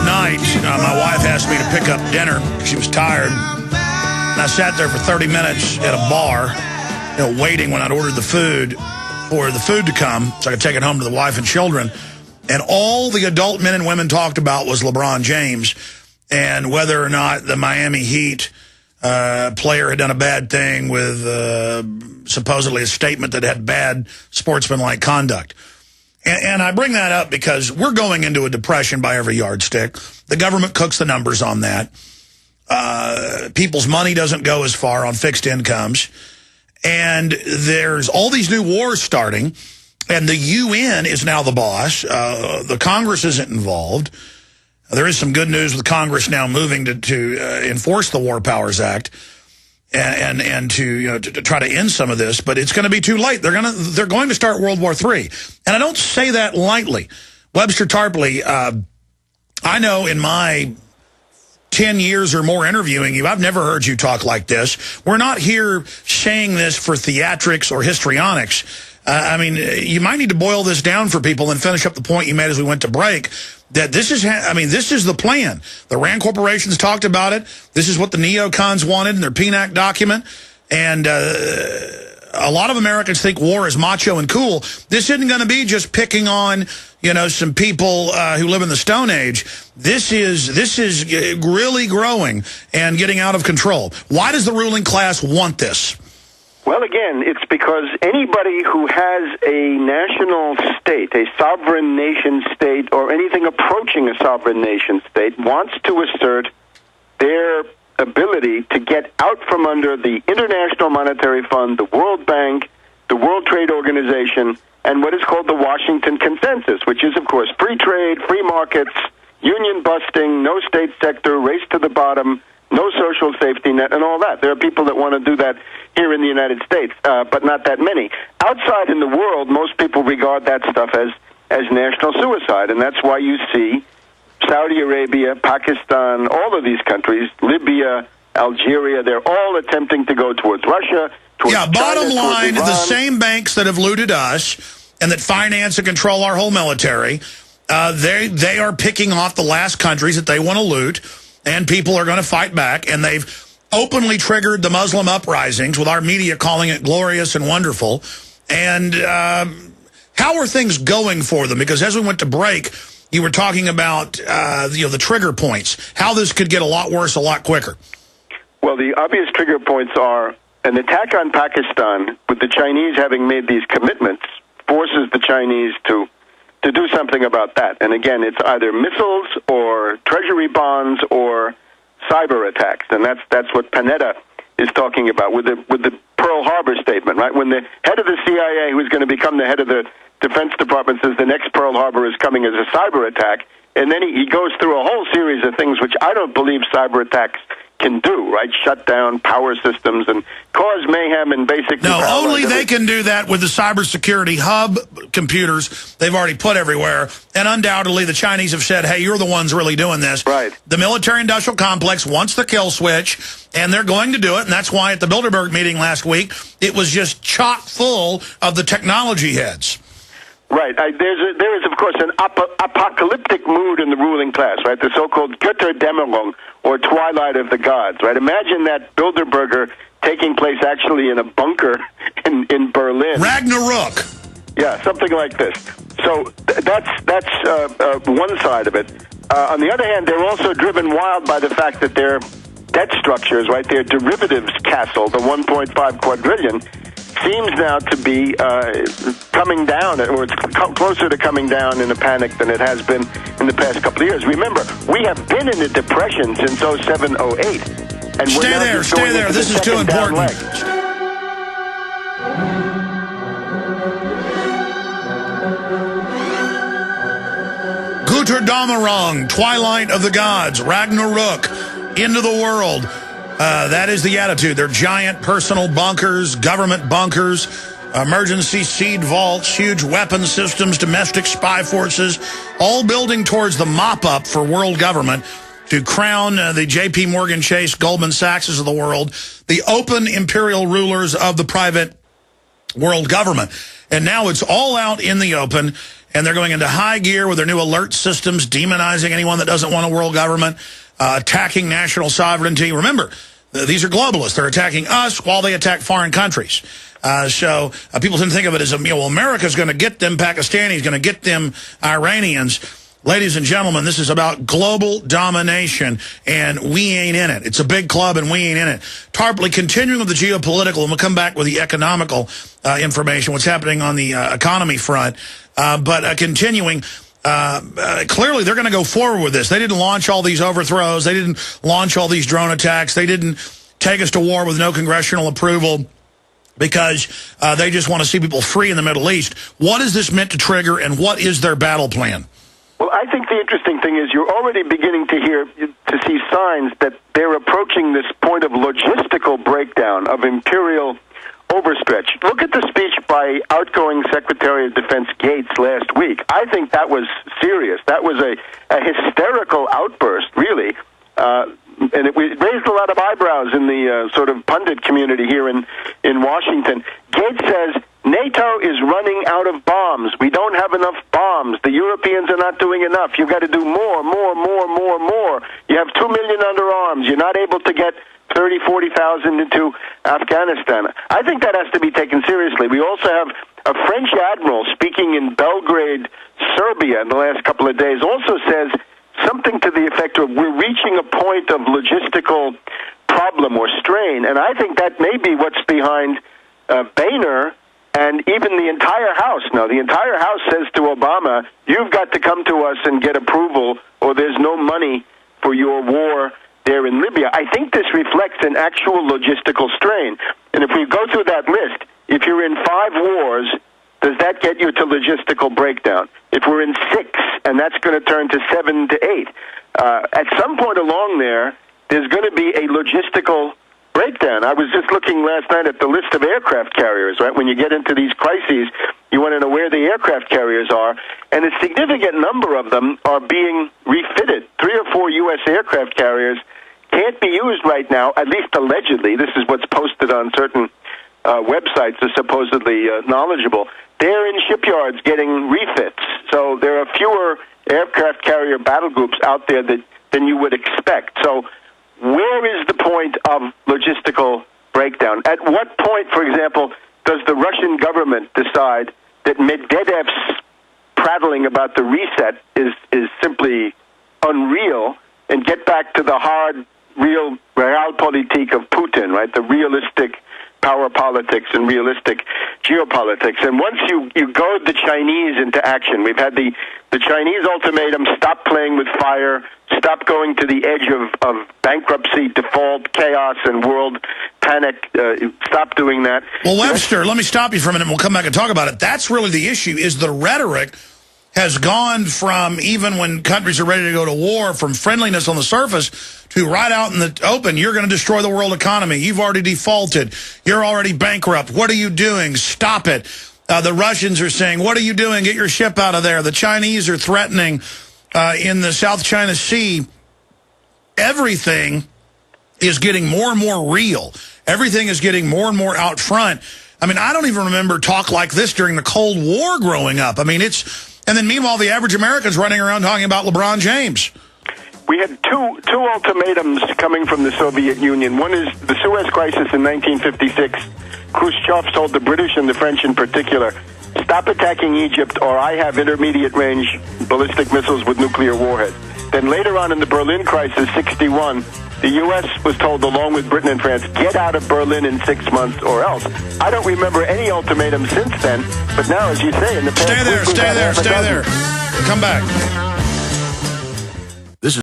That night, my wife asked me to pick up dinner. She was tired. And I sat there for 30 minutes at a bar, waiting when I'd ordered the food for the food to come so I could take it home to the wife and children. And all the adult men and women talked about was LeBron James and whether or not the Miami Heat player had done a bad thing with supposedly a statement that had bad sportsmanlike conduct. And I bring that up because we're going into a depression by every yardstick. The government cooks the numbers on that. People's money doesn't go as far on fixed incomes. And there's all these new wars starting, and the UN is now the boss. The Congress isn't involved. There is some good news with Congress now moving to enforce the War Powers Act and to try to end some of this, but it's going to be too late. They're going to start World War III, and I don't say that lightly. Webster Tarpley, I know in my 10 years or more interviewing you, I've never heard you talk like this. We're not here saying this for theatrics or histrionics. I mean, you might need to boil this down for people and finish up the point you made as we went to break, that this is the plan. The RAND corporations talked about it. This is what the neocons wanted in their PNAC document. And a lot of Americans think war is macho and cool. This isn't going to be just picking on, some people who live in the Stone Age. This is really growing and getting out of control. Why does the ruling class want this? Well, again, it's because anybody who has a national state, a sovereign nation state, or anything approaching a sovereign nation state wants to assert their ability to get out from under the International Monetary Fund, the World Bank, the World Trade Organization, and what is called the Washington Consensus, which is, of course, free trade, free markets, union busting, no state sector, race to the bottom, no social safety net, and all that. There are people that want to do that here in the United States, but not that many. Outside in the world, most people regard that stuff as national suicide, and that's why you see Saudi Arabia, Pakistan, all of these countries, Libya, Algeria, they're all attempting to go towards Russia, towards China, bottom line, towards the same banks that have looted us and that finance and control our whole military, they are picking off the last countries that they want to loot, and people are going to fight back, and they've openly triggered the Muslim uprisings with our media calling it glorious and wonderful. And how are things going for them? Because as we went to break, you were talking about the trigger points, how this could get a lot worse a lot quicker. Well, the obvious trigger points are an attack on Pakistan, with the Chinese having made these commitments, forces the Chinese to do something about that. And again, it's either missiles or treasury bonds or cyber attacks, and that's what Panetta is talking about with the Pearl Harbor statement, right? When the head of the CIA, who is going to become the head of the Defense Department, says the next Pearl Harbor is coming as a cyber attack, and then he goes through a whole series of things which I don't believe cyber attacks can do, right? Shut down power systems and cause mayhem and basically... No, only they can do that with the cybersecurity hub computers they've already put everywhere. And undoubtedly, the Chinese have said, hey, you're the ones really doing this. Right. The military-industrial complex wants the kill switch, and they're going to do it. And that's why at the Bilderberg meeting last week, it was just chock full of the technology heads. Right. There is, of course, an apocalyptic mood in the ruling class, right? The so-called Götterdämmerung, or Twilight of the Gods, right? Imagine that Bilderberger taking place actually in a bunker in Berlin. Ragnarok. Yeah, something like this. So that's one side of it. On the other hand, they're also driven wild by the fact that their debt structures, right, their derivatives castle, the 1.5 quadrillion, seems now to be coming down, or it's closer to coming down in a panic than it has been in the past couple of years. Remember, we have been in a depression since 07, 08. And stay there. This is too important. Götterdämmerung, Twilight of the Gods, Ragnarok, end of the world. That is the attitude. They're giant personal bunkers, government bunkers, emergency seed vaults, huge weapon systems, domestic spy forces, all building towards the mop-up for world government to crown the J.P. Morgan Chase, Goldman Sachs of the world, the open imperial rulers of the private world government. And now it's all out in the open, and they're going into high gear with their new alert systems, demonizing anyone that doesn't want a world government, attacking national sovereignty. Remember, these are globalists. They're attacking us while they attack foreign countries. So people tend to think of it as, well, America's going to get them Pakistanis, going to get them Iranians. Ladies and gentlemen, this is about global domination, and we ain't in it. It's a big club, and we ain't in it. Tarpley, continuing with the geopolitical, and we'll come back with the economical information, what's happening on the economy front. But continuing, clearly they're going to go forward with this. They didn't launch all these overthrows. They didn't launch all these drone attacks. They didn't take us to war with no congressional approval because they just want to see people free in the Middle East. What is this meant to trigger, and what is their battle plan? Well, I think the interesting thing is you're already beginning to see signs that they're approaching this point of logistical breakdown, of imperial overstretch. Look at the speech by outgoing Secretary of Defense Gates last week. I think that was serious. That was a hysterical outburst, really. And it raised a lot of eyebrows in the sort of pundit community here in Washington. Gates says, NATO is running out of bombs. We don't have enough bombs. The Europeans are not doing enough. You've got to do more. You have 2 million under arms. You're not able to get 30, 40,000 into Afghanistan. I think that has to be taken seriously. We also have a French admiral speaking in Belgrade, Serbia, in the last couple of days, also says something to the effect of we're reaching a point of logistical problem or strain. And I think that may be what's behind Boehner and even the entire House. Now, the entire House says to Obama, you've got to come to us and get approval, or there's no money for your war there in Libya. I think this reflects an actual logistical strain. And if we go through that list, if you're in 5 wars, does that get you to logistical breakdown? If we're in 6, and that's going to turn to 7 to 8, at some point along there's going to be a logistical breakdown. I was just looking last night at the list of aircraft carriers, right? When you get into these crises, you want to know where the aircraft carriers are, and a significant number of them are being refitted. 3 or 4 U.S. aircraft carriers can't be used right now, at least allegedly. This is what's posted on certain websites are supposedly knowledgeable. They're in shipyards getting refits. So there are fewer aircraft carrier battle groups out there than you would expect. So where is the point of logistical breakdown? At what point, for example, does the Russian government decide that Medvedev's prattling about the reset is simply unreal and get back to the hard, real realpolitik of Putin, right? The realistic power politics and realistic geopolitics. And once you goad the Chinese into action, we've had the Chinese ultimatum, stop playing with fire, stop going to the edge of bankruptcy, default, chaos, and world panic. Stop doing that. Well, Webster, let me stop you for a minute and we'll come back and talk about it. That's really the issue, is the rhetoric has gone from, even when countries are ready to go to war, from friendliness on the surface to right out in the open, you're going to destroy the world economy. You've already defaulted. You're already bankrupt. What are you doing? Stop it. The Russians are saying, what are you doing? Get your ship out of there. The Chinese are threatening in the South China Sea. Everything is getting more and more real. Everything is getting more and more out front. I mean, I don't even remember talk like this during the Cold War growing up. I mean, and then meanwhile, the average American's running around talking about LeBron James. We had two ultimatums coming from the Soviet Union. One is the Suez Crisis in 1956. Khrushchev told the British and the French in particular, stop attacking Egypt or I have intermediate-range ballistic missiles with nuclear warheads. Then later on in the Berlin crisis, 61, the U.S. was told, along with Britain and France, get out of Berlin in 6 months or else. I don't remember any ultimatum since then, but now, as you say, in the past... Stay there. Come back.